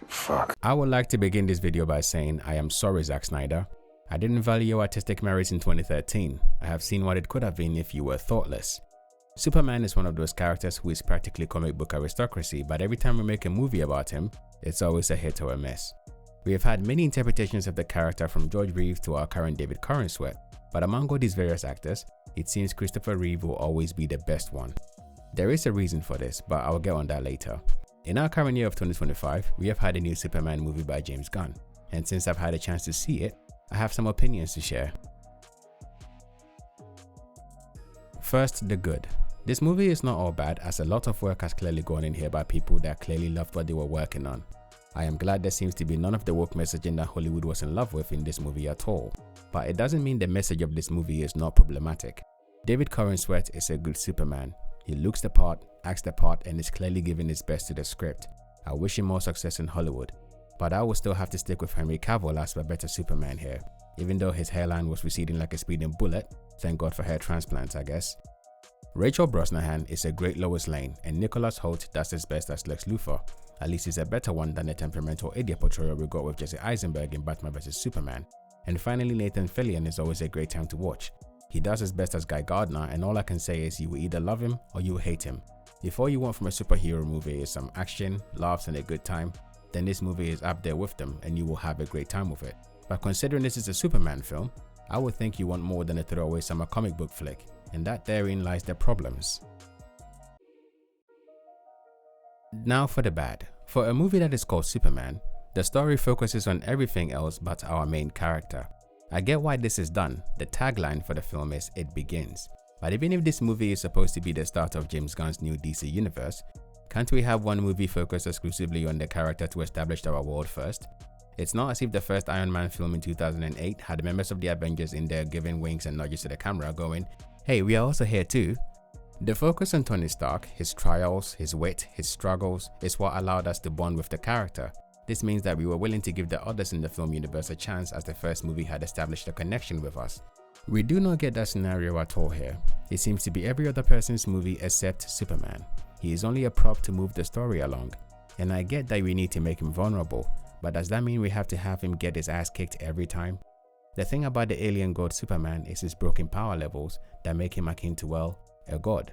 Fuck. I would like to begin this video by saying I am sorry, Zack Snyder. I didn't value your artistic merits in 2013. I have seen what it could have been if you were thoughtless. Superman is one of those characters who is practically comic book aristocracy, but every time we make a movie about him, it's always a hit or a miss. We have had many interpretations of the character from George Reeves to our current David Corenswet, but among all these various actors, it seems Christopher Reeve will always be the best one. There is a reason for this, but I'll get on that later. In our current year of 2025, we have had a new Superman movie by James Gunn, and since I've had a chance to see it, I have some opinions to share. First, the good. This movie is not all bad, as a lot of work has clearly gone in here by people that clearly loved what they were working on. I am glad there seems to be none of the woke messaging that Hollywood was in love with in this movie at all, but it doesn't mean the message of this movie is not problematic. David Corenswet is a good Superman. He looks the part, acts the part, and is clearly giving his best to the script. I wish him more success in Hollywood, but I will still have to stick with Henry Cavill as a better Superman here. Even though his hairline was receding like a speeding bullet, thank God for hair transplants, I guess. Rachel Brosnahan is a great Lois Lane, and Nicholas Hoult does his best as Lex Luthor. At least he's a better one than the temperamental idiot portrayal we got with Jesse Eisenberg in Batman vs Superman. And finally, Nathan Fillion is always a great time to watch. He does his best as Guy Gardner, and all I can say is you will either love him or you will hate him. If all you want from a superhero movie is some action, laughs, and a good time, then this movie is up there with them and you will have a great time with it. But considering this is a Superman film, I would think you want more than a throwaway summer comic book flick, and that therein lies the problems. Now for the bad. For a movie that is called Superman, the story focuses on everything else but our main character. I get why this is done. The tagline for the film is "It Begins." But even if this movie is supposed to be the start of James Gunn's new DC universe, can't we have one movie focused exclusively on the character to establish our world first? It's not as if the first Iron Man film in 2008 had members of the Avengers in there giving winks and nudges to the camera going, "Hey, we are also here too." The focus on Tony Stark, his trials, his wit, his struggles, is what allowed us to bond with the character. This means that we were willing to give the others in the film universe a chance, as the first movie had established a connection with us. We do not get that scenario at all here. It seems to be every other person's movie except Superman. He is only a prop to move the story along. And I get that we need to make him vulnerable, but does that mean we have to have him get his ass kicked every time? The thing about the alien god Superman is his broken power levels that make him akin to, well, a god.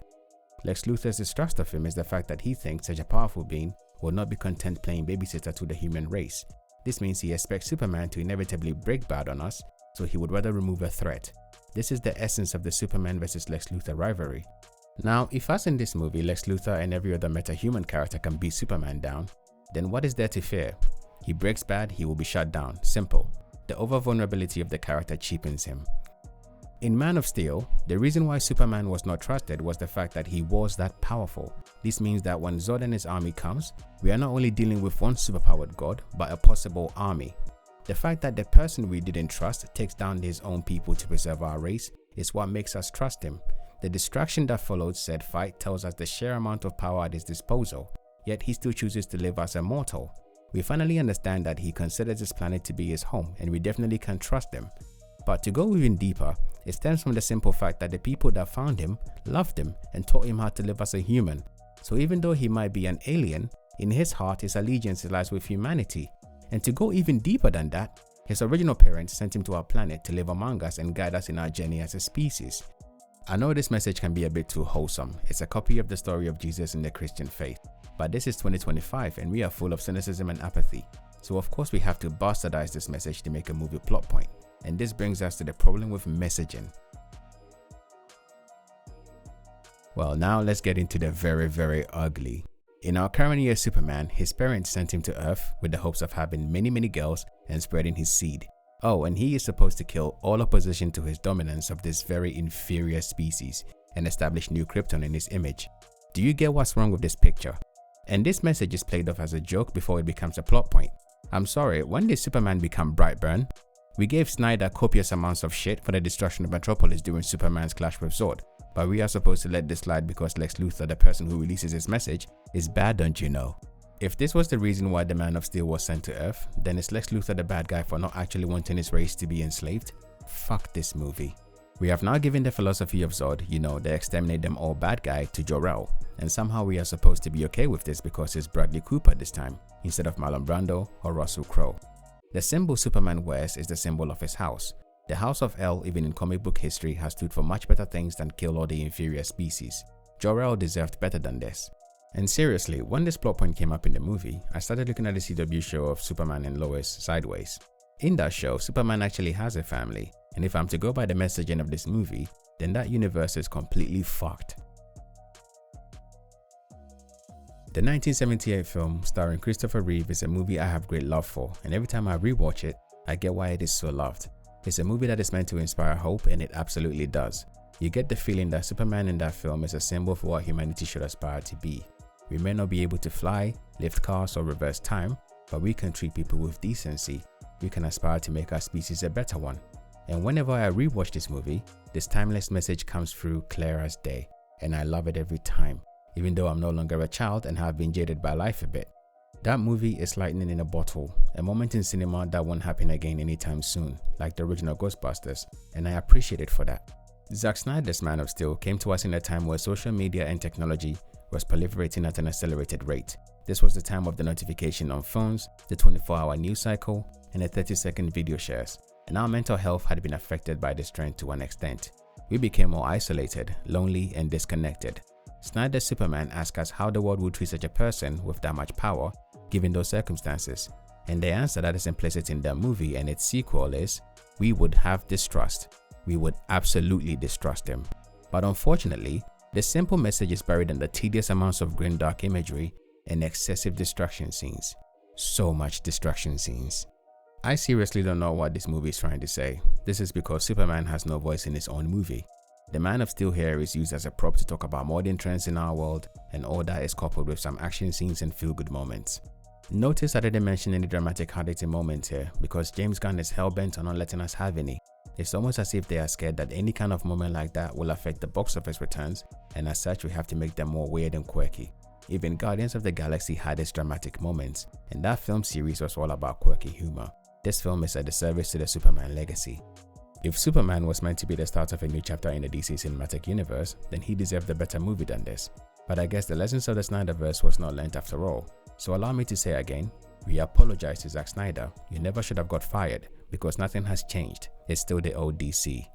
Lex Luthor's distrust of him is the fact that he thinks such a powerful being will not be content playing babysitter to the human race. This means he expects Superman to inevitably break bad on us, so he would rather remove a threat. This is the essence of the Superman vs Lex Luthor rivalry. Now, if as in this movie Lex Luthor and every other meta-human character can beat Superman down, then what is there to fear? He breaks bad, he will be shut down. Simple. The over-vulnerability of the character cheapens him. In Man of Steel, the reason why Superman was not trusted was the fact that he was that powerful. This means that when Zod and his army comes, we are not only dealing with one superpowered god, but a possible army. The fact that the person we didn't trust takes down his own people to preserve our race is what makes us trust him. The distraction that followed said fight tells us the sheer amount of power at his disposal, yet he still chooses to live as a mortal. We finally understand that he considers this planet to be his home, and we definitely can trust him. But to go even deeper, it stems from the simple fact that the people that found him loved him and taught him how to live as a human. So even though he might be an alien, in his heart his allegiance lies with humanity. And to go even deeper than that, his original parents sent him to our planet to live among us and guide us in our journey as a species. I know this message can be a bit too wholesome. It's a copy of the story of Jesus in the Christian faith. But this is 2025 and we are full of cynicism and apathy. So of course we have to bastardize this message to make a movie plot point. And this brings us to the problem with messaging. Well, now let's get into the very ugly. In our current year Superman, his parents sent him to Earth with the hopes of having many girls and spreading his seed. Oh, and he is supposed to kill all opposition to his dominance of this very inferior species and establish new Krypton in his image. Do you get what's wrong with this picture? And this message is played off as a joke before it becomes a plot point. I'm sorry, when did Superman become Brightburn? We gave Snyder copious amounts of shit for the destruction of Metropolis during Superman's clash with Zod, but we are supposed to let this slide because Lex Luthor, the person who releases his message, is bad, don't you know? If this was the reason why the Man of Steel was sent to Earth, then is Lex Luthor the bad guy for not actually wanting his race to be enslaved? Fuck this movie. We have now given the philosophy of Zod, the exterminate them all bad guy, to Jor-El, and somehow we are supposed to be okay with this because it's Bradley Cooper this time, instead of Marlon Brando or Russell Crowe. The symbol Superman wears is the symbol of his house. The House of El, even in comic book history, has stood for much better things than kill all the inferior species. Jor-El deserved better than this. And seriously, when this plot point came up in the movie, I started looking at the CW show of Superman and Lois Sideways. In that show, Superman actually has a family, and if I'm to go by the messaging of this movie, then that universe is completely fucked. The 1978 film starring Christopher Reeve is a movie I have great love for, and every time I rewatch it, I get why it is so loved. It's a movie that is meant to inspire hope, and it absolutely does. You get the feeling that Superman in that film is a symbol for what humanity should aspire to be. We may not be able to fly, lift cars, or reverse time, but we can treat people with decency. We can aspire to make our species a better one. And whenever I rewatch this movie, this timeless message comes through clear as day, and I love it every time, even though I'm no longer a child and have been jaded by life a bit. That movie is lightning in a bottle, a moment in cinema that won't happen again anytime soon, like the original Ghostbusters, and I appreciate it for that. Zack Snyder's Man of Steel came to us in a time where social media and technology was proliferating at an accelerated rate. This was the time of the notification on phones, the 24-hour news cycle, and the 30-second video shares, and our mental health had been affected by this trend to an extent. We became more isolated, lonely, and disconnected. Snyder's Superman asks us how the world would treat such a person with that much power, given those circumstances, and the answer that is implicit in the movie and its sequel is, we would have distrust. We would absolutely distrust him. But unfortunately, the simple message is buried in the tedious amounts of grim dark imagery and excessive distraction scenes. So much distraction scenes. I seriously don't know what this movie is trying to say. This is because Superman has no voice in his own movie. The Man of Steel here is used as a prop to talk about modern trends in our world, and all that is coupled with some action scenes and feel-good moments. Notice I didn't mention any dramatic hard-hitting moments here because James Gunn is hell-bent on not letting us have any. It's almost as if they are scared that any kind of moment like that will affect the box office returns, and as such we have to make them more weird and quirky. Even Guardians of the Galaxy had its dramatic moments, and that film series was all about quirky humor. This film is a disservice to the Superman legacy. If Superman was meant to be the start of a new chapter in the DC cinematic universe, then he deserved a better movie than this. But I guess the lessons of the Snyderverse was not learnt after all. So allow me to say again, we apologize to Zack Snyder. You never should have got fired because nothing has changed. It's still the old DC.